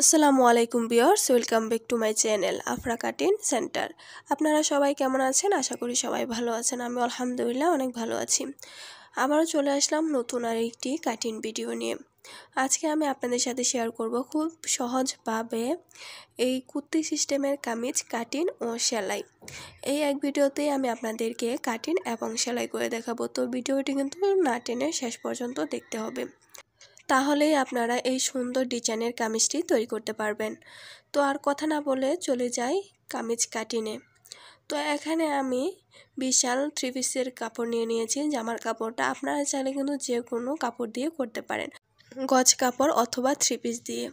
আসসালামু আলাইকুম viewers, welcome back to my channel Afra cutting centre. আপনারা সবাই কেমন আছেন? আশা করি সবাই ভালো আছেন। আমি আলহামদুলিল্লাহ অনেক ভালো আছি। আবারও চলে আসলাম নতুন আরেকটি কাটিং ভিডিও নিয়ে। আজকে আমি আপনাদের সাথে শেয়ার করব খুব সহজভাবে এই কুর্তি সিস্টেমের কামিজ কাটিং ও সেলাই। এই এক ভিডিওতেই আমি আপনাদেরকে কাটিং এবং সেলাই করে দেখাবো। তো ভিডিওটি কিন্তু না টেনে শেষ পর্যন্ত দেখতে হবে, তাহলেই আপনারা এই সুন্দর ডিজাইনের কামিজটি তৈরি করতে পারবেন। তো আর কথা না বলে চলে যাই কামিজ কাটিংয়ে। তো এখানে আমি বিশাল থ্রি পিসের কাপড় নিয়ে নিয়েছি। জামার কাপড়টা আপনারা চাইলে কিন্তু যে কোনো কাপড় দিয়ে করতে পারেন, গজ কাপড় অথবা থ্রি পিস দিয়ে।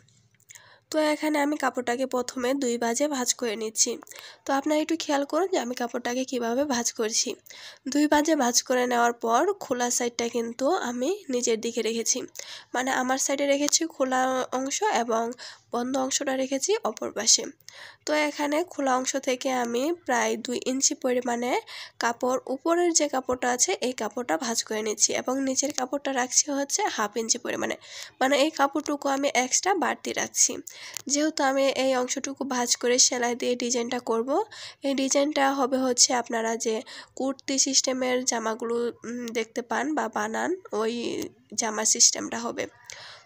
তো এখানে আমি কাপড়টাকে প্রথমে 2 ভাঁজে ভাঁজ করে নিচ্ছি। তো আপনারা একটু খেয়াল করুন যে আমি কাপড়টাকে কিভাবে ভাঁজ করছি। 2 ভাঁজে ভাঁজ করে নেওয়ার পর খোলা সাইডটা কিন্তু আমি নিচের দিকে রেখেছি, মানে আমার সাইডে রেখেছি খোলা অংশ এবং বন্ধ অংশটা রেখেছি অপর পাশে। তো এখানে খোলা অংশ থেকে আমি প্রায় 2 ইঞ্চি পরিমাণে কাপড়, উপরের যে কাপড়টা আছে এই কাপড়টা ভাঁজ করে নিচ্ছি এবং নিচের কাপড়টা রাখছি হচ্ছে 1/2 ইঞ্চি পরিমাণে, মানে এই কাপড়টুকু আমি এক্সট্রা বাড়তি রাখছি। যেহেতু আমি এই অংশটুকু ভাঁজ করে সেলাই দিয়ে ডিজাইনটা করব, এই ডিজাইনটা হবে হচ্ছে আপনারা যে কুর্তি সিস্টেমের জামাগুলো দেখতে পান বা বানান, ওই জামা সিস্টেমটা হবে।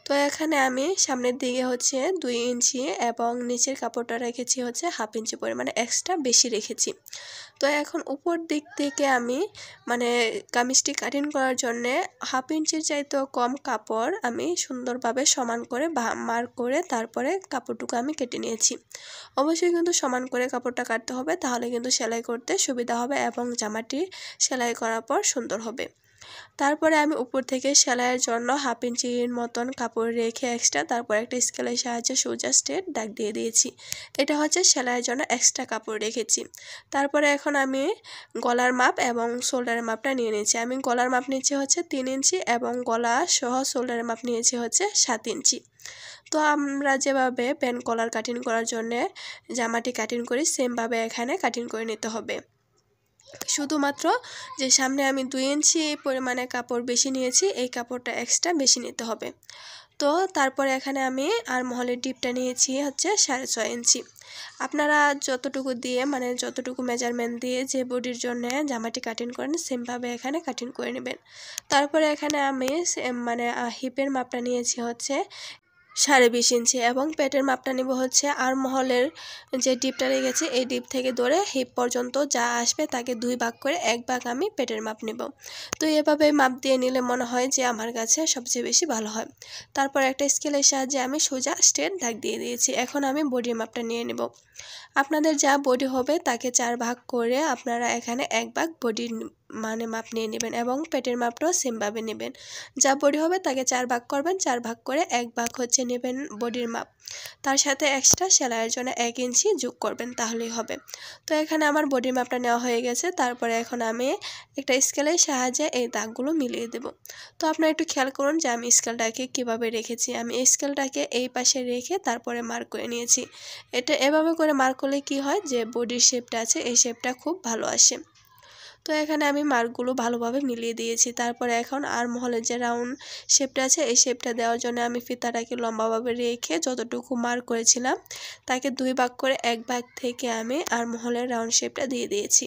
তো এখানে আমি সামনের দিকে হচ্ছে 2 ইঞ্চি এবং নিচের কাপড়টা রেখেছি হচ্ছে 1/2 ইঞ্চি পরিমাণে, এক্সট্রা বেশি রেখেছি। তো এখন উপর দিক থেকে আমি মানে কামিজটি কাটিং করার জন্যে 1/2 ইঞ্চির চাইতেও কম কাপড় আমি সুন্দরভাবে সমান করে মার্ক করে তারপরে কাপড়টুকু আমি কেটে নিয়েছি। অবশ্যই কিন্তু সমান করে কাপড়টা কাটতে হবে, তাহলে কিন্তু সেলাই করতে সুবিধা হবে এবং জামাটি সেলাই করার পর সুন্দর হবে। তারপরে আমি উপর থেকে সেলাইয়ের জন্য 1/2 ইঞ্চির মতন কাপড় রেখে এক্সট্রা তারপর একটা স্কেলের সাহায্যে সোজা স্ট্রেট দাগ দিয়ে দিয়েছি। এটা হচ্ছে সেলাইয়ের জন্য এক্সট্রা কাপড় রেখেছি। তারপরে এখন আমি গলার মাপ এবং শোল্ডারের মাপটা নিয়ে নিয়েছি। আমি গলার মাপ নিয়েছি হচ্ছে 3 ইঞ্চি এবং গলা সহ শোল্ডারের মাপ নিয়েছি হচ্ছে 7 ইঞ্চি। তো আমরা যেভাবে প্যান্ট কলার কাটিং করার জন্যে জামাটি কাটিং করি, সেমভাবে এখানে কাটিং করে নিতে হবে। শুধুমাত্র যে সামনে আমি 2 ইঞ্চি পরিমাণে কাপড় বেশি নিয়েছি, এই কাপড়টা এক্সট্রা বেশি নিতে হবে। তো তারপরে এখানে আমি আর্মহোলের ডিপটা নিয়েছি হচ্ছে 6.5 ইঞ্চি। আপনারা যতটুকু দিয়ে মানে যতটুকু মেজারমেন্ট দিয়ে যে বডির জন্য জামাটি কাটিং করেন সেমভাবে এখানে কাটিং করে নেবেন। তারপরে এখানে আমি মানে হিপের মাপটা নিয়েছি হচ্ছে 20.5 ইঞ্চি এবং পেটের মাপটা নেব হচ্ছে আর্মহোলের যে ডিপটা লেগেছে এই ডিপ থেকে ধরে হিপ পর্যন্ত যা আসবে তাকে 2 ভাগ করে 1 ভাগ আমি পেটের মাপ নেব। তো এভাবে মাপ দিয়ে নিলে মনে হয় যে আমার কাছে সবচেয়ে বেশি ভালো হয়। তারপর একটা স্কেলের সাহায্যে আমি সোজা স্ট্রেট দাগ দিয়ে দিয়েছি। এখন আমি বডির মাপটা নিয়ে নেব। আপনাদের যা বডি হবে তাকে 4 ভাগ করে আপনারা এখানে 1 ভাগ বডির মানে মাপ নিয়ে নেবেন এবং পেটের মাপটাও সেমভাবে নেবেন। যা বডি হবে তাকে 4 ভাগ করবেন, 4 ভাগ করে 1 ভাগ হচ্ছে নেবেন বডির মাপ, তার সাথে এক্সট্রা সেলাইয়ের জন্য 1 ইঞ্চি যোগ করবেন, তাহলেই হবে। তো এখানে আমার বডির মাপটা নেওয়া হয়ে গেছে। তারপরে এখন আমি একটা স্কেলের সাহায্যে এই দাগগুলো মিলিয়ে দেব। তো আপনারা একটু খেয়াল করুন যে আমি স্কেলটাকে কিভাবে রেখেছি। আমি এই স্কেলটাকে এই পাশে রেখে তারপরে মার্ক করে নিয়েছি। এটা এভাবে করে মার্ক করলে কি হয় যে বডির শেপটা আছে এই শেপটা খুব ভালো আসে। তো এখানে আমি মার্কগুলো ভালোভাবে মিলিয়ে দিয়েছি। তারপরে এখন আর্মহোলের যে রাউন্ড শেপটা আছে এই শেপটা দেওয়ার জন্য আমি ফিতাটাকে লম্বাভাবে রেখে যতটুকু মার্ক করেছিলাম তাকে 2 ভাগ করে 1 ভাগ থেকে আমি আর্মহোলের রাউন্ড শেপটা দিয়ে দিয়েছি।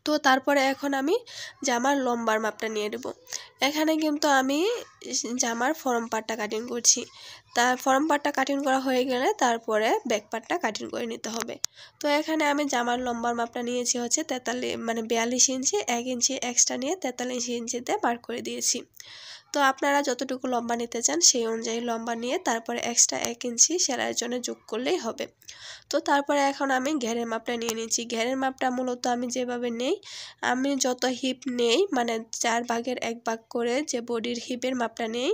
তো তারপরে এখন আমি জামার লম্বার মাপটা নিয়ে নেব। এখানে কিন্তু আমি জামার ফরম পার্টটা কাটিং করছি। তার ফরম পার্টটা কাটিং করা হয়ে গেলে তারপরে ব্যাক পার্টটা কাটিং করে নিতে হবে। তো এখানে আমি জামার লম্বার মাপটা নিয়েছি হচ্ছে 42 ইঞ্চি, 1 ইঞ্চি এক্সট্রা নিয়ে 43 ইঞ্চিতে মার্ক করে দিয়েছি। তো আপনারা যতটুকু লম্বা নিতে চান সেই অনুযায়ী লম্বা নিয়ে তারপরে এক্সট্রা 1 ইঞ্চি সেলাইয়ের জন্য যোগ করলেই হবে। তো তারপরে এখন আমি ঘেরের মাপটা নিয়ে নিয়েছি। ঘেরের মাপটা মূলত আমি যেভাবে নেই, আমি যত হিপ নেই মানে 4 ভাগের 1 ভাগ করে যে বডির হিপের মাপটা নেই,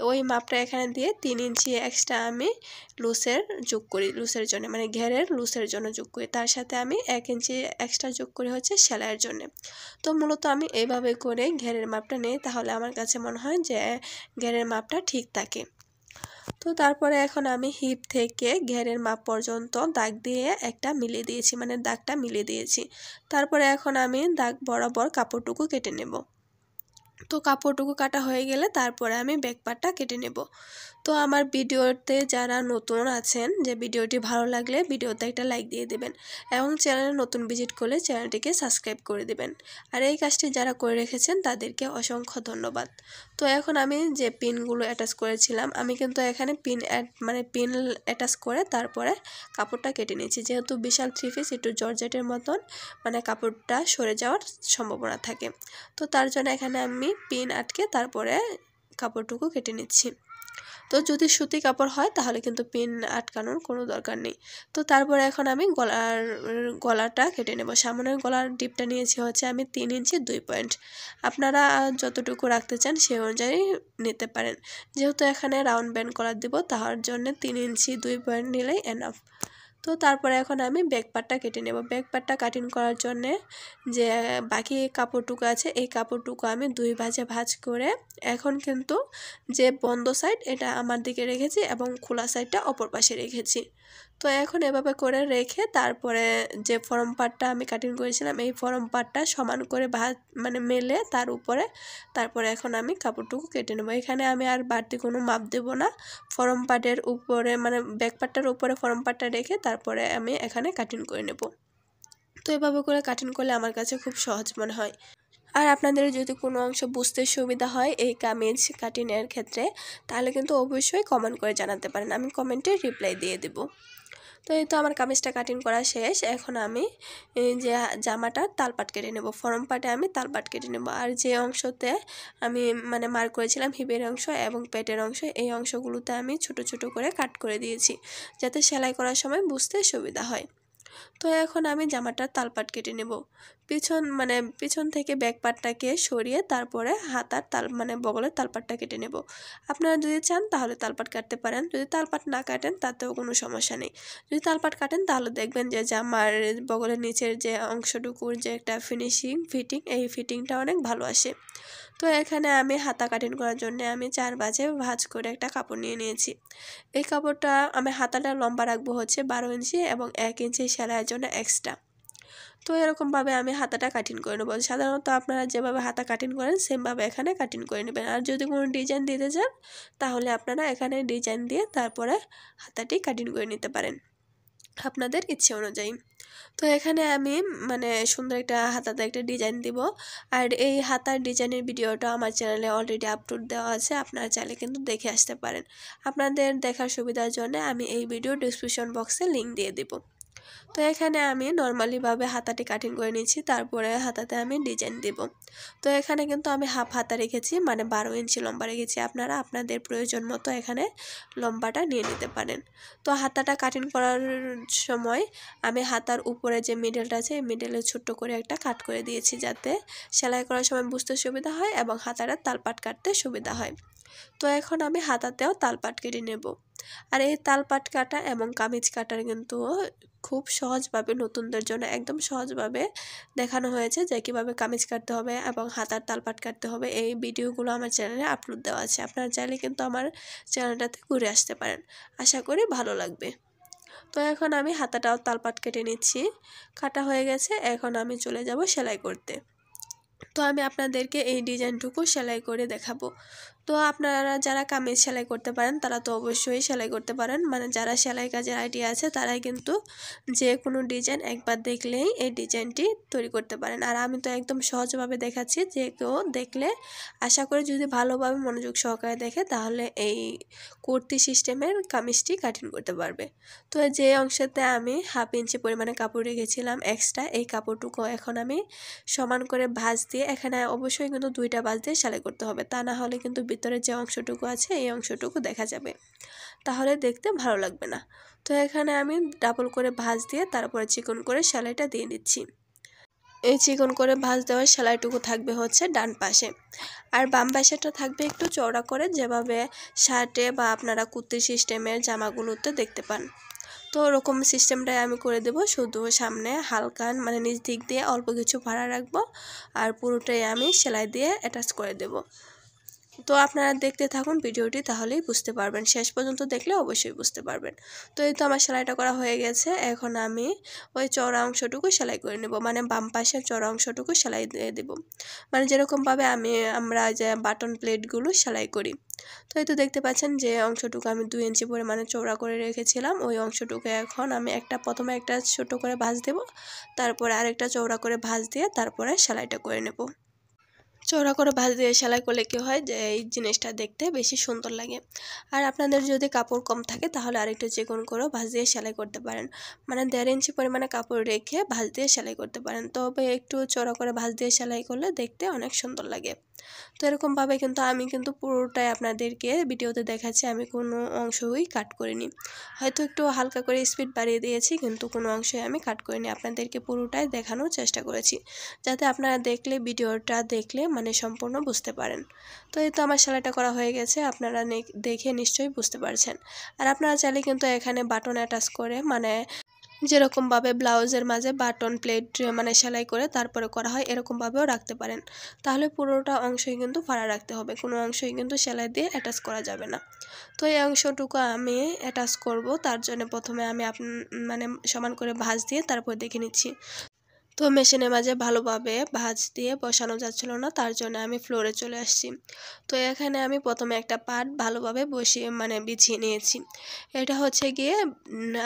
ওই মাপটা এখানে দিয়ে 3 ইঞ্চি এক্সট্রা আমি লুসের যোগ করি, লুসের জন্য মানে ঘেরের লুসের জন্য যোগ করি। তার সাথে আমি 1 ইঞ্চি এক্সট্রা যোগ করি হচ্ছে সেলাইয়ের জন্য। তো মূলত আমি এইভাবে করে ঘেরের মাপটা নেই, তাহলে আমার কাছে মনে হয় যে ঘেরের মাপটা ঠিক থাকে। তো তারপরে এখন আমি হিপ থেকে ঘেরের মাপ পর্যন্ত দাগ দিয়ে একটা মিলিয়ে দিয়েছি, মানে দাগটা মিলিয়ে দিয়েছি। তারপরে এখন আমি দাগ বরাবর কাপড়টুকু কেটে নেব। তো কাপড়টুকু কাটা হয়ে গেলে তারপরে আমি ব্যাক পার্টটা কেটে নেব। তো আমার ভিডিওতে যারা নতুন আছেন, যে ভিডিওটি ভালো লাগলে ভিডিওতে একটা লাইক দিয়ে দেবেন এবং চ্যানেলে নতুন ভিজিট করলে চ্যানেলটিকে সাবস্ক্রাইব করে দেবেন। আর এই কাজটি যারা করে রেখেছেন তাদেরকে অসংখ্য ধন্যবাদ। তো এখন আমি যে পিনগুলো অ্যাটাচ করেছিলাম, আমি কিন্তু এখানে পিন অ্যাটাচ করে তারপরে কাপড়টা কেটে নিয়েছি। যেহেতু বিশাল 3 পিস একটু জর্জেটের মতন কাপড়টা সরে যাওয়ার সম্ভাবনা থাকে, তো তার জন্য এখানে আমি পিন আটকে তারপরে কাপড়টুকু কেটে নিচ্ছি। তো যদি সুতি কাপড় হয় তাহলে কিন্তু পিন আটকানোর কোনো দরকার নেই। তো তারপরে এখন আমি গলাটা কেটে নেব। সামনের গলার ডিপটা নিয়েছি হচ্ছে আমি 3 ইঞ্চি 2 পয়েন্ট। আপনারা যতটুকু রাখতে চান সেই অনুযায়ী নিতে পারেন। যেহেতু এখানে রাউন্ড ব্যান্ড কলার দিব, তার জন্য 3 ইঞ্চি 2 পয়েন্ট নিলেই এনাফ। তো তারপরে এখন আমি ব্যাক পার্টটা কেটে নেব। ব্যাক পার্টটা কাটিং করার জন্যে যে বাকি কাপড়টুকু আছে, এই কাপড়টুকু আমি 2 ভাঁজে ভাঁজ করে এখন কিন্তু যে বন্ধ সাইড এটা আমার দিকে রেখেছি এবং খোলা সাইডটা অপর পাশে রেখেছি। তো এখন এভাবে করে রেখে তারপরে যে ফর্ম পার্টটা আমি কাটিং করেছিলাম এই ফর্ম পার্টটা সমান করে মেলে তার উপরে তারপরে এখন আমি কাপড়টুকু কেটে নেব। এখানে আমি আর বাড়তি কোনো মাপ দেব না। ফর্ম পার্টের উপরে ব্যাক পার্টটার উপরে ফর্ম পার্টটা রেখে তারপরে আমি এখানে কাটিং করে নেব। তো এভাবে করে কাটিং করলে আমার কাছে খুব সহজ মনে হয়। আর আপনাদের যদি কোনো অংশ বুঝতে সুবিধা হয় এই কামিজ কাটিংয়ের ক্ষেত্রে, তাহলে কিন্তু অবশ্যই কমেন্ট করে জানাতে পারেন, আমি কমেন্টে রিপ্লাই দিয়ে দেব। তো এই তো আমার কামিজটা কাটিং করা শেষ। এখন আমি যে জামাটার তালপাট কেটে নেব। ফর্ম পার্টে আমি তালপাট কেটে নেব। আর যে অংশতে আমি মার্ক করেছিলাম হিপের অংশ এবং পেটের অংশ, এই অংশগুলোতে আমি ছোট ছোট করে কাট করে দিয়েছি যাতে সেলাই করার সময় বুঝতে সুবিধা হয়। তো এখন আমি জামাটার তালপাট কেটে নেব। পিছন থেকে ব্যাক পার্টটাকে সরিয়ে তারপরে হাতার বগলের তালপাটটা কেটে নেব। আপনারা যদি চান তাহলে তালপাট কাটতে পারেন, যদি তালপাট না কাটেন তাতেও কোনো সমস্যা নেই। যদি তালপাট কাটেন তাহলে দেখবেন যে জামার বগলের নিচের যে অংশটুকুর যে একটা ফিটিং এই ফিটিংটা অনেক ভালো আসে। তো এখানে আমি হাতা কাটিং করার জন্য আমি 4 ভাঁজে ভাঁজ করে একটা কাপড় নিয়ে নিয়েছি। এই কাপড়টা আমি হাতাটা লম্বা রাখবো হচ্ছে 12 ইঞ্চি এবং 1 ইঞ্চি সেলাইয়ের জন্য এক্সট্রা। তো এরকমভাবে আমি হাতাটা কাটিং করে নেব। সাধারণত আপনারা যেভাবে হাতা কাটিং করেন সেমভাবে এখানে কাটিং করে নেবেন। আর যদি কোনো ডিজাইন দিতে চান তাহলে আপনারা এখানে ডিজাইন দিয়ে তারপরে হাতাটি কাটিং করে নিতে পারেন আপনাদের ইচ্ছে অনুযায়ী। তো এখানে আমি সুন্দর একটা হাতাতে একটা ডিজাইন দিব। আর এই হাতার ডিজাইনের ভিডিওটা আমার চ্যানেলে অলরেডি আপলোড দেওয়া আছে, আপনারা চাইলে কিন্তু দেখে আসতে পারেন। আপনাদের দেখার সুবিধার জন্য আমি এই ভিডিও ডেসক্রিপশন বক্সে লিঙ্ক দিয়ে দেব। তো এখানে আমি নর্মালিভাবে হাতাটি কাটিং করে নিয়েছি, তারপরে হাতাতে আমি ডিজাইন দেব। তো এখানে কিন্তু আমি হাফ হাতা রেখেছি, 12 ইঞ্চি লম্বা রেখেছি। আপনারা আপনাদের প্রয়োজন মতো এখানে লম্বাটা নিয়ে নিতে পারেন। তো হাতাটা কাটিং করার সময় আমি হাতার উপরে যে মিডলটা আছে এই মিডলে ছোট্ট করে একটা কাট করে দিয়েছি যাতে সেলাই করার সময় বুঝতে সুবিধা হয় এবং হাতাটা তালপাট কাটতে সুবিধা হয়। তো এখন আমি হাতাতেও তালপাট কেটে নেব। আর এই তালপাট কাটা এবং কামিজ কাটার কিন্তু খুব সহজভাবে নতুনদের জন্য একদম সহজভাবে দেখানো হয়েছে যে কীভাবে কামিজ কাটতে হবে এবং হাতার তালপাট কাটতে হবে। এই ভিডিওগুলো আমার চ্যানেলে আপলোড দেওয়া আছে, আপনারা চাইলে কিন্তু আমার চ্যানেলটাতে ঘুরে আসতে পারেন, আশা করি ভালো লাগবে। তো এখন আমি হাতাটাও তালপাট কেটে নিচ্ছি, কাটা হয়ে গেছে। এখন আমি চলে যাব সেলাই করতে। তো আমি আপনাদেরকে এই ডিজাইনটুকু সেলাই করে দেখাবো। তো আপনারা যারা কামিজ সেলাই করতে পারেন তারা তো অবশ্যই সেলাই করতে পারেন, যারা সেলাই কাজের আইডিয়া আছে তারাই কিন্তু যে কোনো ডিজাইন একবার দেখলেই এই ডিজাইনটি তৈরি করতে পারেন। আর আমি তো একদম সহজভাবে দেখাচ্ছি, যে কেউ দেখলে আশা করি যদি ভালোভাবে মনোযোগ সহকারে দেখে তাহলে এই কুর্তি সিস্টেমের কামিজটি কাটিং করতে পারবে। তো যে অংশতে আমি হাফ ইঞ্চি পরিমাণে কাপড় রেখেছিলাম এক্সট্রা, এই কাপড়টুকু এখন আমি সমান করে ভাঁজ দিয়ে, এখানে অবশ্যই কিন্তু 2টা ভাঁজ দিয়ে সেলাই করতে হবে, তা না হলে কিন্তু ভিতরে যে অংশটুকু আছে এই অংশটুকু দেখা যাবে, তাহলে দেখতে ভালো লাগবে না। তো এখানে আমি ডাবল করে ভাঁজ দিয়ে তারপরে চিকন করে সেলাইটা দিয়ে দিচ্ছি। এই চিকন করে ভাঁজ দেওয়ার সেলাইটুকু থাকবে হচ্ছে ডান পাশে, আর বাম পাশেটা থাকবে একটু চওড়া করে, যেভাবে শার্টে বা আপনারা কুর্তি সিস্টেমের জামাগুলোতে দেখতে পান। তো ওরকম সিস্টেমটাই আমি করে দেব, শুধু সামনে হালকা নিচ দিক দিয়ে অল্প কিছু ভাড়া রাখবো আর পুরোটাই আমি সেলাই দিয়ে অ্যাটাচ করে দেব। তো আপনারা দেখতে থাকুন ভিডিওটি, তাহলেই বুঝতে পারবেন, শেষ পর্যন্ত দেখলে অবশ্যই বুঝতে পারবেন। তো এই তো আমার সেলাইটা করা হয়ে গেছে। এখন আমি ওই চওড়া অংশটুকু সেলাই করে নেব, মানে বাম পাশের চওড়া অংশটুকু সেলাই দিয়ে দেব, মানে যেরকমভাবে আমরা যে বাটন প্লেটগুলো সেলাই করি। তো এই তো দেখতে পাচ্ছেন যে অংশটুকু আমি 2 ইঞ্চি পরিমাণে চওড়া করে রেখেছিলাম, ওই অংশটুকু এখন আমি প্রথমে একটা ছোট করে ভাঁজ দেব, তারপরে আরেকটা চওড়া করে ভাঁজ দিয়ে তারপরে সেলাইটা করে নেব। চওড়া করে ভাঁজ দিয়ে সেলাই করলে কী হয় যে এই জিনিসটা দেখতে বেশি সুন্দর লাগে। আর আপনাদের যদি কাপড় কম থাকে তাহলে আরেকটু চিকন করেও ভাঁজ দিয়ে সেলাই করতে পারেন, মানে 1.5 ইঞ্চি পরিমাণে কাপড় রেখে ভাঁজ দিয়ে সেলাই করতে পারেন, তবে একটু চওড়া করে ভাঁজ দিয়ে সেলাই করলে দেখতে অনেক সুন্দর লাগে। তো এরকমভাবে কিন্তু আমি পুরোটাই আপনাদেরকে ভিডিওতে দেখাচ্ছি, আমি কোনো অংশই কাট করিনি, হয়তো একটু হালকা করে স্পিড বাড়িয়ে দিয়েছি, কিন্তু কোনো অংশই আমি কাট করিনি, আপনাদেরকে পুরোটাই দেখানোর চেষ্টা করেছি, যাতে আপনারা ভিডিওটা দেখলে মানে সম্পূর্ণ বুঝতে পারেন। তো এই তো আমার সেলাইটা করা হয়ে গেছে, আপনারা দেখে নিশ্চয়ই বুঝতে পারছেন। আর আপনারা চাইলে কিন্তু এখানে বাটন অ্যাটাচ করে, মানে যেরকমভাবে ব্লাউজের মাঝে বাটন প্লেট মানে সেলাই করে তারপরে করা হয়, এরকমভাবেও রাখতে পারেন, তাহলে পুরোটা অংশই কিন্তু ফাড়া রাখতে হবে, কোনো অংশই কিন্তু সেলাই দিয়ে অ্যাটাচ করা যাবে না। তো এই অংশটুকু আমি অ্যাটাচ করব, তার জন্য প্রথমে আমি মানে সমান করে ভাঁজ দিয়ে তারপর দেখে নিচ্ছি। তো মেশিনের মাঝে ভালোভাবে ভাঁজ দিয়ে বসানো যাচ্ছিল না, তার জন্য আমি ফ্লোরে চলে আসছি। তো এখানে আমি প্রথমে একটা পার্ট ভালোভাবে বসিয়ে মানে বিছিয়ে নিয়েছি। এটা হচ্ছে গিয়ে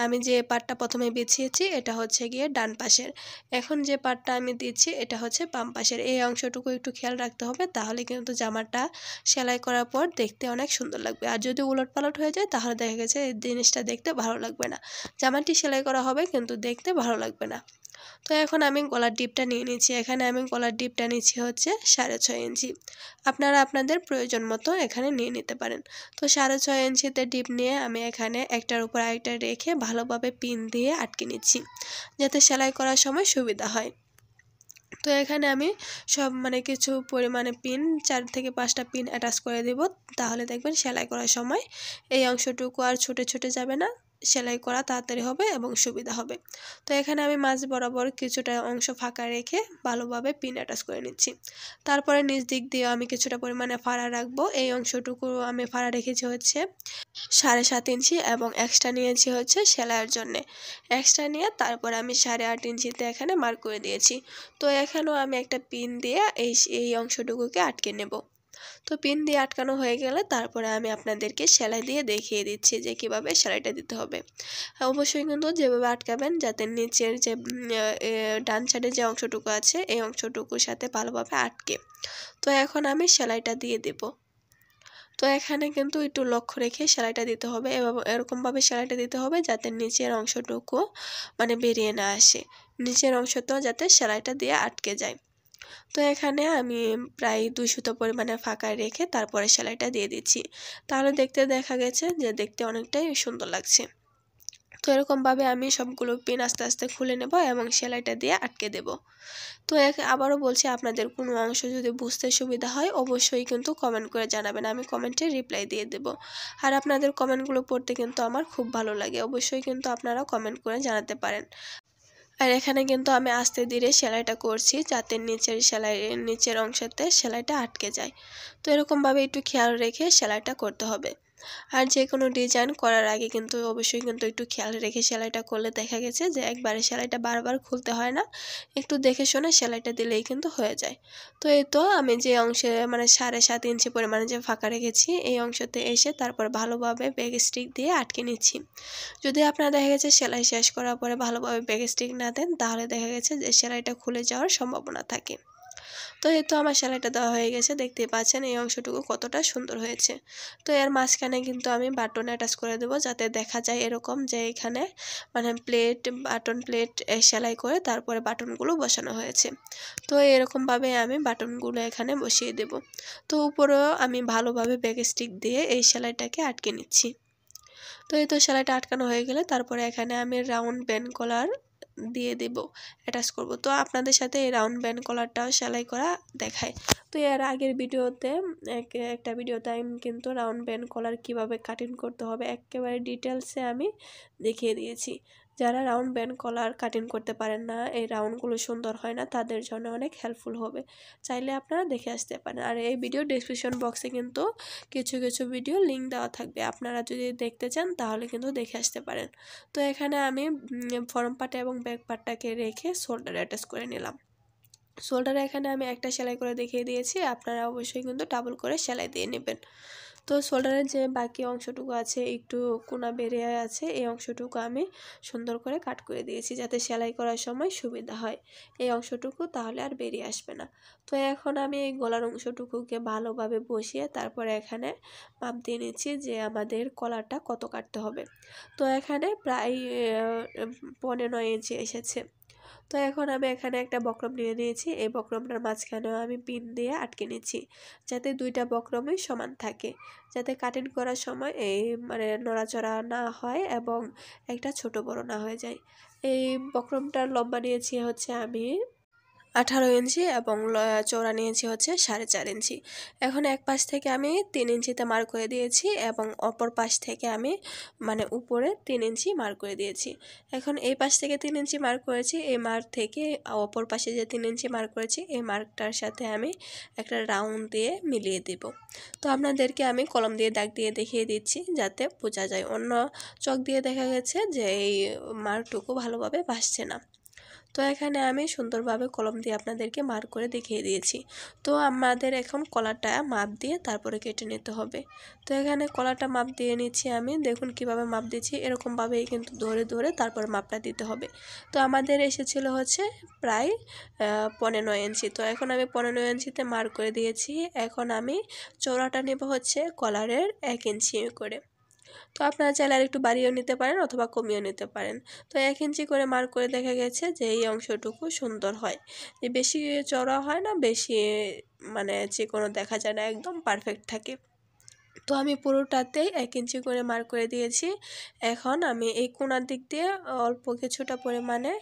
আমি যে পার্টটা প্রথমে বিছিয়েছি এটা হচ্ছে গিয়ে ডান পাশের, এখন যে পার্টটা আমি দিচ্ছি এটা হচ্ছে বাম পাশের। এই অংশটুকু একটু খেয়াল রাখতে হবে, তাহলে কিন্তু জামাটা সেলাই করার পর দেখতে অনেক সুন্দর লাগবে। আর যদি উলটপালট হয়ে যায় তাহলে দেখা গেছে এই জিনিসটা দেখতে ভালো লাগবে না, জামাটি সেলাই করা হবে কিন্তু দেখতে ভালো লাগবে না। তো এখন আমি গলার ডিপটা নিয়ে নিচ্ছি, এখানে আমি গলার ডিপটা নিচ্ছি হচ্ছে 6.5 ইঞ্চি, আপনারা আপনাদের প্রয়োজন মতো এখানে নিয়ে নিতে পারেন। তো 6.5 ইঞ্চিতে ডিপ নিয়ে আমি এখানে একটার উপর আরেকটা রেখে ভালোভাবে পিন দিয়ে আটকে নিচ্ছি, যাতে সেলাই করার সময় সুবিধা হয়। তো এখানে আমি সব মানে কিছু পরিমাণে পিন 4 থেকে 5টা পিন অ্যাটাচ করে দেব, তাহলে দেখবেন সেলাই করার সময় এই অংশটুকু আর ছুটে ছুটে যাবে না, সেলাই করা তাড়াতাড়ি হবে এবং সুবিধা হবে। তো এখানে আমি মাঝ বরাবর কিছুটা অংশ ফাঁকা রেখে ভালোভাবে পিন অ্যাটাচ করে নিচ্ছি, তারপরে নিচ দিক দিয়ে আমি কিছুটা পরিমাণে ফাড়া রাখবো। এই অংশটুকু আমি ফাড়া রেখেছি হচ্ছে 7.5 ইঞ্চি এবং এক্সট্রা নিয়েছি হচ্ছে সেলাইয়ের জন্যে, এক্সট্রা নিয়ে তারপরে আমি 8.5 ইঞ্চিতে এখানে মার্ক করে দিয়েছি। তো এখানেও আমি একটা পিন দিয়ে এই অংশটুকুকে আটকে নেব। তো পিন দিয়ে আটকানো হয়ে গেলে তারপরে আমি আপনাদেরকে সেলাই দিয়ে দেখিয়ে দিচ্ছি যে কিভাবে সেলাইটা দিতে হবে। অবশ্যই কিন্তু যেভাবে আটকাবেন যাতে নিচের যে ডান সাইডে যে অংশটুকু আছে এই অংশটুকুর সাথে ভালোভাবে আটকে। তো এখন আমি সেলাইটা দিয়ে দেব। তো এখানে কিন্তু একটু লক্ষ্য রেখে সেলাইটা দিতে হবে, এবং এরকমভাবে সেলাইটা দিতে হবে যাতে নিচের অংশটুকু মানে বেরিয়ে না আসে, নিচের অংশটা যাতে সেলাইটা দিয়ে আটকে যায়। তো এখানে আমি প্রায় 2 সুতো পরিমাণে ফাঁকা রেখে তারপরে সেলাইটা দিয়ে দিচ্ছি, তাহলে দেখা গেছে যে দেখতে অনেকটাই সুন্দর লাগছে। তো এরকমভাবে আমি সবগুলো পিন আস্তে আস্তে খুলে নেব এবং সেলাইটা দিয়ে আটকে দেব। তো আবারও বলছি, আপনাদের কোনো অংশ যদি বুঝতে সুবিধা হয় অবশ্যই কিন্তু কমেন্ট করে জানাবেন, আমি কমেন্টে রিপ্লাই দিয়ে দেব। আর আপনাদের কমেন্টগুলো পড়তে কিন্তু আমার খুব ভালো লাগে, অবশ্যই কিন্তু আপনারা কমেন্ট করে জানাতে পারেন। আর এখানে কিন্তু আমি আস্তে ধীরে সেলাইটা করছি যাতে নিচের অংশতে সেলাইটা আটকে যায়। তো এরকমভাবে একটু খেয়াল রেখে সেলাইটা করতে হবে। আর যে কোনো ডিজাইন করার আগে কিন্তু অবশ্যই কিন্তু একটু খেয়াল রেখে সেলাইটা করলে দেখা গেছে যে একবারে সেলাইটা বারবার খুলতে হয় না, একটু দেখে শুনে সেলাইটা দিলেই কিন্তু হয়ে যায়। তো এই তো আমি যে অংশে মানে 7.5 ইঞ্চি পরিমাণে যে ফাঁকা রেখেছি এই অংশতে এসে তারপর ভালোভাবে ব্যাগ স্টিক দিয়ে আটকে নিচ্ছি। যদি আপনার দেখা গেছে সেলাই শেষ করার পরে ভালোভাবে ব্যাগ স্টিক না দেন তাহলে দেখা গেছে যে সেলাইটা খুলে যাওয়ার সম্ভাবনা থাকে। তো এই তো আমার সেলাইটা দেওয়া হয়ে গেছে, দেখতেই পাচ্ছেন এই অংশটুকু কতটা সুন্দর হয়েছে। তো এর মাঝখানে কিন্তু আমি বাটন অ্যাটাচ করে দেবো যাতে দেখা যায় এরকম যে এখানে মানে বাটন প্লেট সেলাই করে তারপরে বাটনগুলো বসানো হয়েছে। তো এরকমভাবে আমি বাটনগুলো এখানে বসিয়ে দেব। তো উপরেও আমি ভালোভাবে ব্যাগ স্টিক দিয়ে এই সেলাইটাকে আটকে নিচ্ছি। তো এই তো সেলাইটা আটকানো হয়ে গেলে তারপরে এখানে আমি রাউন্ড ব্যান্ড কলার দিয়ে দেব, অ্যাটাচ করব। তো আপনাদের সাথে এই রাউন্ড ব্যান্ড কলারটাও সেলাই করা দেখায়। তো এর আগের ভিডিওতে একটা ভিডিওতে আমি কিন্তু রাউন্ড ব্যান্ড কলার কিভাবে কাটিং করতে হবে একেবারে ডিটেলসে আমি দেখিয়ে দিয়েছি, যারা রাউন্ড ব্যান্ড কলার কাটিং করতে পারেন না, এই রাউন্ডগুলো সুন্দর হয় না, তাদের জন্য অনেক হেল্পফুল হবে। চাইলে আপনারা দেখে আসতে পারেন। আর এই ভিডিও ডেসক্রিপশন বক্সে কিন্তু কিছু কিছু ভিডিও লিঙ্ক দেওয়া থাকবে, আপনারা যদি দেখতে চান তাহলে কিন্তু দেখে আসতে পারেন। তো এখানে আমি ফরম পার্ট এবং ব্যাক পার্টটাকে রেখে শোল্ডার অ্যাটাচ করে নিলাম। শোল্ডারে এখানে আমি একটা সেলাই করে দেখিয়ে দিয়েছি, আপনারা অবশ্যই কিন্তু ডাবল করে সেলাই দিয়ে নেবেন। তো শোল্ডারের যে বাকি অংশটুকু আছে, একটু কোনা বেরিয়ে আছে, এই অংশটুকু আমি সুন্দর করে কাট করে দিয়েছি যাতে সেলাই করার সময় সুবিধা হয় এই অংশটুকু, তাহলে আর বেরিয়ে আসবে না। তো এখন আমি এই গলার অংশটুকুকে ভালোভাবে বসিয়ে তারপরে এখানে মাপ দিয়ে নিচ্ছি যে আমাদের কলারটা কত কাটতে হবে। তো এখানে প্রায় 15 ইঞ্চি এসেছে। তো এখন আমি এখানে একটা বক্রম নিয়ে নিয়েছি, এই বক্রমটার মাঝখানেও আমি পিন দিয়ে আটকে নিচ্ছি যাতে দুইটা বক্রমই সমান থাকে, যাতে কাটিং করার সময় এই মানে নড়াচড়া না হয় এবং একটা ছোট বড় না হয়ে যায়। এই বক্রমটার লম্বা নিয়েছি হচ্ছে আমি 18 ইঞ্চি এবং চওড়া নিয়েছি হচ্ছে 4.5 ইঞ্চি। এখন এক পাশ থেকে আমি 3 ইঞ্চিতে মার্ক করে দিয়েছি এবং অপর পাশ থেকে আমি মানে উপরে 3 ইঞ্চি মার্ক করে দিয়েছি। এখন এই পাশ থেকে 3 ইঞ্চি মার্ক করেছি, এই মার্ক থেকে অপর পাশে যে 3 ইঞ্চি মার্ক করেছি এই মার্কটার সাথে আমি একটা রাউন্ড দিয়ে মিলিয়ে দেব। তো আপনাদেরকে আমি কলম দিয়ে দাগ দিয়ে দেখিয়ে দিচ্ছি যাতে বোঝা যায়, অন্য চক দিয়ে দেখা গেছে যে এই মার্কটুকু ভালোভাবে ভাসছে না। তো এখানে আমি সুন্দরভাবে কলম দিয়ে আপনাদেরকে মার্ক করে দেখিয়ে দিয়েছি। তো আমাদের এখন কলারটা মাপ দিয়ে তারপরে কেটে নিতে হবে। তো এখানে কলারটা মাপ দিয়ে নিচ্ছি আমি, দেখুন কিভাবে মাপ দিচ্ছি, এরকমভাবেই কিন্তু ধরে ধরে তারপর মাপটা দিতে হবে। তো আমাদের এসেছিল হচ্ছে প্রায় 15 ইঞ্চি। তো এখন আমি 15 ইঞ্চিতে মার্ক করে দিয়েছি। এখন আমি চওড়াটা নেব হচ্ছে কলারের 1 ইঞ্চি করে। তো আপনারা চাইলে আর একটু বাড়িয়েও নিতে পারেন অথবা কমিয়েও নিতে পারেন। তো 1 ইঞ্চি করে মার্ক করে দেখা গেছে যে এই অংশটুকু সুন্দর হয়, বেশি চওড়া হয় না, বেশি মানে যে কোনো দেখা যায় না, একদম পারফেক্ট থাকে। তো আমি পুরোটাতেই 1 ইঞ্চি করে মার্ক করে দিয়েছি। এখন আমি এই কোণার দিক দিয়ে অল্প কিছুটা পরিমাণে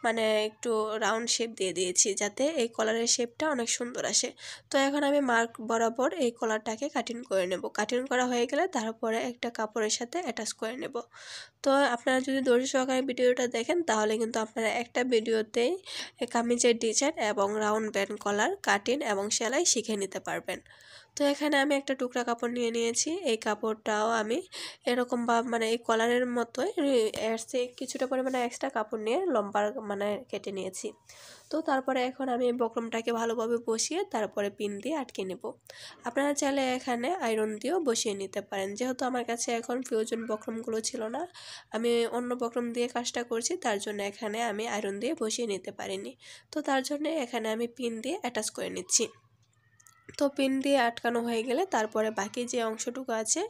মানে একটু রাউন্ড শেপ দিয়ে দিয়েছি যাতে এই কলারের শেপটা অনেক সুন্দর আসে। তো এখন আমি মার্ক বরাবর এই কলারটাকে কাটিং করে নেব। কাটিং করা হয়ে গেলে তারপরে একটা কাপড়ের সাথে অ্যাটাচ করে নেব। তো আপনারা যদি ধৈর্য সহকারে ভিডিওটা দেখেন তাহলে কিন্তু আপনারা একটা ভিডিওতেই কামিজের ডিজাইন এবং রাউন্ড ব্যান্ড কলার কাটিং এবং সেলাই শিখে নিতে পারবেন। তো এখানে আমি একটা টুকরা কাপড় নিয়ে নিয়েছি, এই কাপড়টাও আমি এরকম বা মানে এই কলারের মতোই এর চেয়ে কিছুটা পরিমাণে এক্সট্রা কাপড় নিয়ে লম্বা মানে কেটে নিয়েছি। তো তারপরে এখন আমি বক্রমটাকে ভালোভাবে বসিয়ে তারপরে পিন দিয়ে আটকে নেব। আপনারা চাইলে এখানে আয়রন দিয়েও বসিয়ে নিতে পারেন, যেহেতু আমার কাছে এখন ফিউজন বক্রমগুলো ছিল না, আমি অন্য বক্রম দিয়ে কাজটা করছি, তার জন্য এখানে আমি আয়রন দিয়ে বসিয়ে নিতে পারিনি। তো তার জন্য এখানে আমি পিন দিয়ে অ্যাটাচ করে নিচ্ছি। তো পিন দিয়ে আটকানো হয়ে গেলে তারপরে বাকি যে অংশটুকু আছে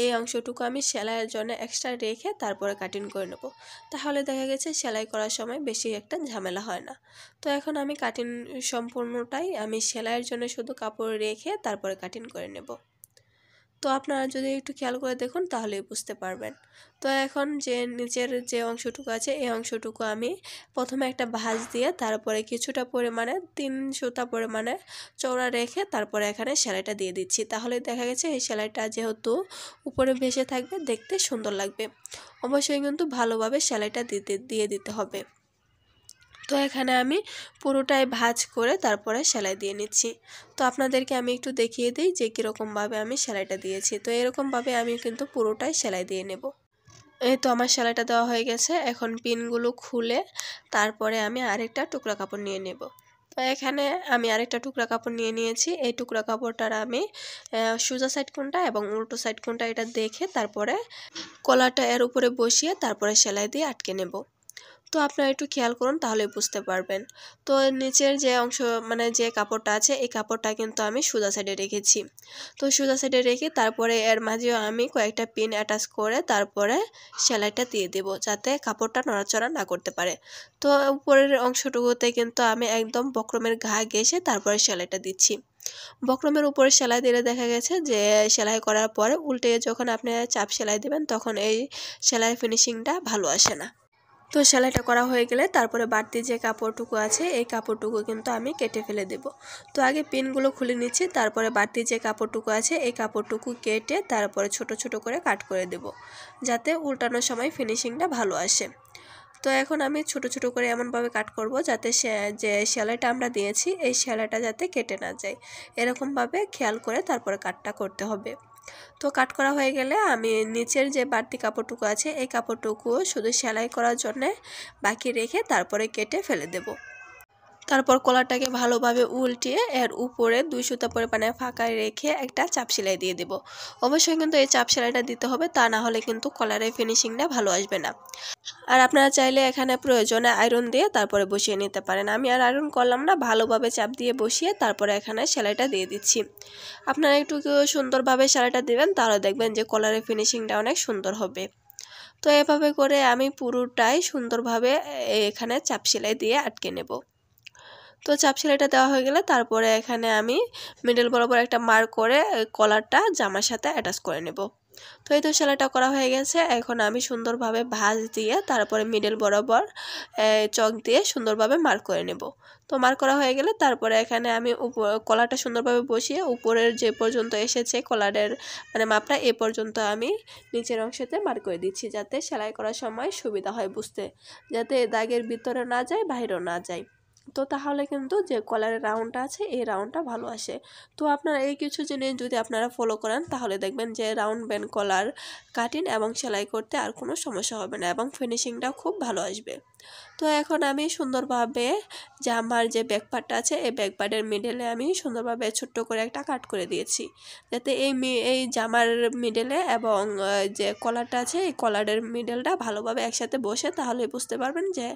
এই অংশটুকু আমি সেলাইয়ের জন্য এক্সট্রা রেখে তারপরে কাটিং করে নেব, তাহলে দেখা গেছে সেলাই করার সময় বেশি একটা ঝামেলা হয় না। তো এখন আমি কাটিং সম্পূর্ণটাই আমি সেলাইয়ের জন্য শুধু কাপড় রেখে তারপরে কাটিং করে নেব। তো আপনারা যদি একটু খেয়াল করে দেখুন তাহলেই বুঝতে পারবেন। তো এখন যে নিচের যে অংশটুকু আছে এই অংশটুকু আমি প্রথমে একটা ভাঁজ দিয়ে তারপরে কিছুটা পরিমাণে 3 সুতা পরিমাণে চওড়া রেখে তারপরে এখানে সেলাইটা দিয়ে দিচ্ছি, তাহলে দেখা গেছে এই সেলাইটা যেহেতু উপরে ভেসে থাকবে দেখতে সুন্দর লাগবে। অবশ্যই কিন্তু ভালোভাবে সেলাইটা দিয়ে দিতে হবে। তো এখানে আমি পুরোটাই ভাঁজ করে তারপরে সেলাই দিয়ে নিচ্ছি। তো আপনাদেরকে আমি একটু দেখিয়ে দিই যে কীরকমভাবে আমি সেলাইটা দিয়েছি। তো এরকমভাবে আমি কিন্তু পুরোটাই সেলাই দিয়ে নেব। এই তো আমার সেলাইটা দেওয়া হয়ে গেছে, এখন পিনগুলো খুলে তারপরে আমি আরেকটা টুকরা কাপড় নিয়ে নেব। তো এখানে আমি আরেকটা টুকরা কাপড় নিয়ে নিয়েছি, এই টুকরা কাপড়টার আমি সোজা সাইড কোনটা এবং উল্টো সাইড কোনটা এটা দেখে তারপরে কলারটা এর উপরে বসিয়ে তারপরে সেলাই দিয়ে আটকে নেব। তো আপনারা একটু খেয়াল করুন তাহলে বুঝতে পারবেন। তো নিচের যে অংশ মানে যে কাপড়টা আছে এই কাপড়টা কিন্তু আমি সোজা সাইডে রেখেছি। তো সোজা সাইডে রেখে তারপরে এর মাঝেও আমি কয়েকটা পিন অ্যাটাচ করে তারপরে সেলাইটা দিয়ে দেব যাতে কাপড়টা নড়াচড়া না করতে পারে। তো উপরের অংশটুকুতে কিন্তু আমি একদম বক্রমের ঘা ঘেঁষে তারপরে সেলাইটা দিচ্ছি। বক্রমের উপরে সেলাই দিলে দেখা গেছে যে সেলাই করার পরে উল্টে যখন আপনি চাপ সেলাই দেবেন তখন এই সেলাই ফিনিশিংটা ভালো আসে না। তো সেলাইটা করা হয়ে গেলে তারপরে বাড়তি যে কাপড়টুকু আছে এই কাপড়টুকু কিন্তু আমি কেটে ফেলে দেব। তো আগে পিনগুলো খুলে নিচ্ছি, তারপরে বাড়তি যে কাপড়টুকু আছে এই কাপড়টুকু কেটে তারপরে ছোট ছোট করে কাট করে দেব যাতে উল্টানোর সময় ফিনিশিংটা ভালো আসে। তো এখন আমি ছোট ছোট করে এমনভাবে কাট করব যাতে যে সেলাইটা আমরা দিয়েছি এই সেলাইটা যাতে কেটে না যায়, এরকমভাবে খেয়াল করে তারপরে কাটটা করতে হবে। তো কাট করা হয়ে গেলে আমি নিচের যে বাড়তি কাপড়টুকু আছে এই কাপড়টুকু শুধু সেলাই করার জন্য বাকি রেখে তারপরে কেটে ফেলে দেব। তারপর কলারটাকে ভালোভাবে উল্টিয়ে এর উপরে 2 সুতা পরিমাণে ফাঁকা রেখে একটা চাপ সেলাই দিয়ে দেব। অবশ্যই কিন্তু এই চাপ সেলাইটা দিতে হবে, তা না হলে কিন্তু কলারের ফিনিশিংটা ভালো আসবে না। আর আপনারা চাইলে এখানে প্রয়োজনে আয়রন দিয়ে তারপরে বসিয়ে নিতে পারেন। আমি আর আয়রন করলাম না, ভালোভাবে চাপ দিয়ে বসিয়ে তারপরে এখানে সেলাইটা দিয়ে দিচ্ছি। আপনারা একটু সুন্দরভাবে সেলাইটা দিবেন, তাহলে দেখবেন যে কলারের ফিনিশিংটা অনেক সুন্দর হবে। তো এভাবে করে আমি পুরোটাই সুন্দরভাবে এখানে চাপ সেলাই দিয়ে আটকে নেব। তো চাপ সেলাইটা দেওয়া হয়ে গেলে তারপরে এখানে আমি মিডল বরাবর একটা মার্ক করে কলারটা জামার সাথে অ্যাটাচ করে নেব। তো এই তো সেলাইটা করা হয়ে গেছে। এখন আমি সুন্দরভাবে ভাঁজ দিয়ে তারপরে মিডল বরাবর চক দিয়ে সুন্দরভাবে মার্ক করে নেব। তো মার্ক করা হয়ে গেলে তারপরে এখানে আমি কলারটা সুন্দরভাবে বসিয়ে উপরের যে পর্যন্ত এসেছে কলারের মানে মাপটা এ পর্যন্ত আমি নিচের অংশতে মার্ক করে দিচ্ছি, যাতে সেলাই করার সময় সুবিধা হয় বুঝতে, যাতে দাগের ভিতরে না যায় বাইরেও না যায়। তো তাহলে কিন্তু যে কলারের রাউন্ডটা আছে এই রাউন্ডটা ভালো আসে। তো আপনারা এই কিছু জিনিস যদি আপনারা ফলো করেন তাহলে দেখবেন যে রাউন্ড ব্যান্ড কলার কাটিং এবং সেলাই করতে আর কোনো সমস্যা হবে না এবং ফিনিশিংটাও খুব ভালো আসবে। তো এখন আমি সুন্দরভাবে জামার যে ব্যাক পার্টটা আছে এই ব্যাক পার্টের মিডলে আমি সুন্দরভাবে ছোট্ট করে একটা কাট করে দিয়েছি, যাতে এই জামার মিডলে এবং যে কলারটা আছে এই কলারের মিডলটা ভালোভাবে একসাথে বসে, তাহলে বুঝতে পারবেন যে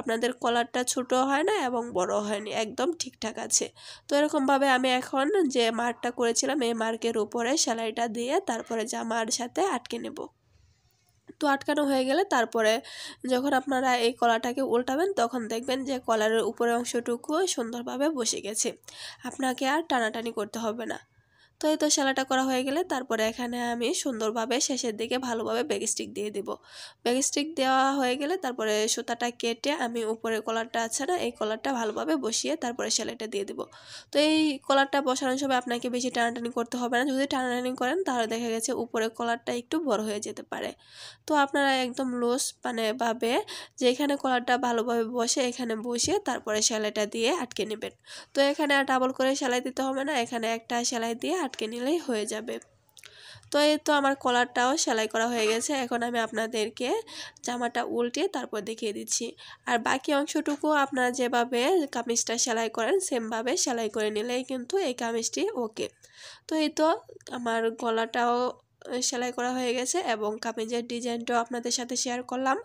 আপনাদের কলারটা ছোট হয় না এবং বড় হয়নি, একদম ঠিকঠাক আছে। তো এরকমভাবে আমি এখন যে মার্কটা করেছিলাম এই মার্কের উপরে সেলাইটা দিয়ে তারপরে জামার সাথে আটকে নেব। তো আটকানো হয়ে গেলে তারপরে যখন আপনারা এই কলারটাকে উল্টাবেন তখন দেখবেন যে কলারের উপরের অংশটুকু সুন্দরভাবে বসে গেছে, আপনাকে আর টানাটানি করতে হবে না। তো এই তো সেলাইটা করা হয়ে গেলে তারপরে এখানে আমি সুন্দরভাবে শেষের দিকে ভালোভাবে ব্যাক স্টিক দিয়ে দেব। ব্যাক স্টিক দেওয়া হয়ে গেলে তারপরে সুতাটা কেটে আমি উপরের কলারটা আছে না এই কলারটা ভালোভাবে বসিয়ে তারপরে সেলাইটা দিয়ে দেব। তো এই কলারটা বসানোর সময় আপনাকে বেশি টানাটানি করতে হবে না, যদি টানাটানি করেন তাহলে দেখা গেছে উপরের কলারটা একটু বড় হয়ে যেতে পারে। তো আপনারা একদম লুজ মানে ভাবে যে এখানে কলারটা ভালোভাবে বসে এখানে বসিয়ে তারপরে সেলাইটা দিয়ে আটকে নেবেন। তো এখানে আর ডাবল করে সেলাই দিতে হবে না, এখানে একটা সেলাই দিয়ে আটকে নিলেই হয়ে যাবে। তো এই তো আমার কলারটাও সেলাই করা হয়ে গেছে। এখন আমি আপনাদেরকে জামাটা উল্টিয়ে তারপর দেখিয়ে দিচ্ছি। আর বাকি অংশটুকু আপনারা যেভাবে কামিজটা সেলাই করেন সেমভাবে সেলাই করে নিলেই কিন্তু এই কামিজটি ওকে। তো এই তো আমার গলাটাও সেলাই করা হয়ে গেছে এবং কামিজের ডিজাইনটাও আপনাদের সাথে শেয়ার করলাম।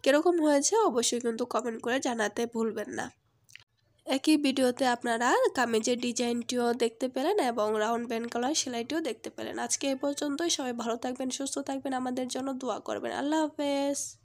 কীরকম হয়েছে অবশ্যই কিন্তু কমেন্ট করে জানাতে ভুলবেন না। একই ভিডিওতে আপনারা কামিজের ডিজাইনটিও দেখতে পেলেন এবং রাউন্ড ব্যান্ড কলার সেলাইটিও দেখতে পেলেন। আজকে এই পর্যন্তই। সবাই ভালো থাকবেন, সুস্থ থাকবেন, আমাদের জন্য দোয়া করবেন। আল্লাহ হাফেজ।